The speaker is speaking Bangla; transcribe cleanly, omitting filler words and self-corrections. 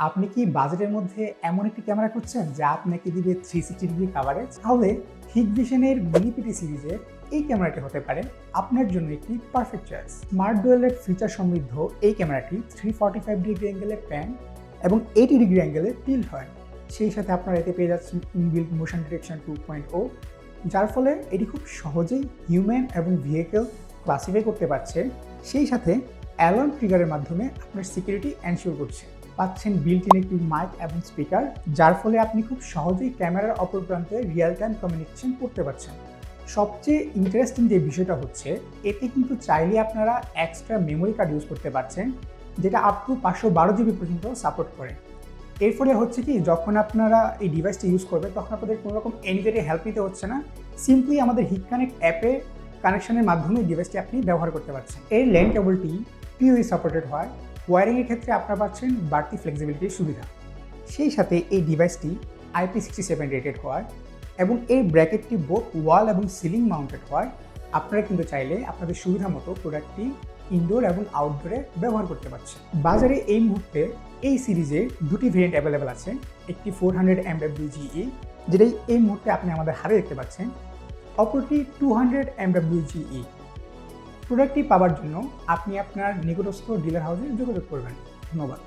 আপনি কি বাজেটের মধ্যে এমন একটি ক্যামেরা খুঁজছেন যা আপনাকে দিবে 360 ডিগ্রি কাভারেজ? তাহলে হিকভিশনের মিনিপিটি সিরিজের এই ক্যামেরাটি হতে পারে আপনার জন্য একটি পারফেক্ট চয়েস। স্মার্ট ডুয়েলের ফিচার সমৃদ্ধ এই ক্যামেরাটি 345 ডিগ্রি অ্যাঙ্গেলের প্যান এবং 80 ডিগ্রি অ্যাঙ্গেলে টিল্ট হয়। সেই সাথে আপনারা এতে পেয়ে যাচ্ছেন ইনবিল্ট মোশন ডিটেকশন 2.0, যার ফলে এটি খুব সহজেই হিউম্যান এবং ভেহিকেল ক্লাসিফাই করতে পারছে। সেই সাথে অ্যালার্ম ট্রিগারের মাধ্যমে আপনার সিকিউরিটি এনশিওর করছে। পাচ্ছেন বিল্ট ইন একটি মাইক এবং স্পিকার, যার ফলে আপনি খুব সহজেই ক্যামেরার অপর প্রান্তে রিয়েল টাইম কমিউনিকেশন করতে পারছেন। সবচেয়ে ইন্টারেস্টিং যে বিষয়টা হচ্ছে, এতে কিন্তু চাইলে আপনারা এক্সট্রা মেমোরি কার্ড ইউজ করতে পারছেন, যেটা আপ টু 512 জিবি পর্যন্ত সাপোর্ট করে। এর ফলে হচ্ছে কি, যখন আপনারা এই ডিভাইসটি ইউজ করবেন তখন আপনাদের কোনো রকম এনিওয়েতে হেল্প নিতে হচ্ছে না। সিম্পলি আমাদের হিট কানেক্ট অ্যাপে কানেকশনের মাধ্যমে ডিভাইসটি আপনি ব্যবহার করতে পারছেন। এই ল্যান্ড কেবলটি পিওই সাপোর্টেড হয়। ওয়ারিংয়ের ক্ষেত্রে আপনারা পাচ্ছেন বাড়তি ফ্লেক্সিবিলিটির সুবিধা। সেই সাথে এই ডিভাইসটি IP67 রেটেড হয় এবং এই ব্র্যাকেটটি বোথ ওয়াল এবং সিলিং মাউন্টেড হয়। আপনারা কিন্তু চাইলে আপনাদের সুবিধা মতো প্রোডাক্টটি ইনডোর এবং আউটডোরে ব্যবহার করতে পারছেন। বাজারে এই মুহূর্তে এই সিরিজে দুটি ভেরিয়েন্ট অ্যাভেলেবেল আছে। একটি 400 mWGE, যেটাই এই মুহূর্তে আপনি আমাদের হাতে দেখতে পাচ্ছেন। অপরটি 200 mWGE। প্রোডাক্টটি পাওয়ার জন্য আপনি আপনার নিকটস্থ ডিলার হাউসে যোগাযোগ করবেন। ধন্যবাদ।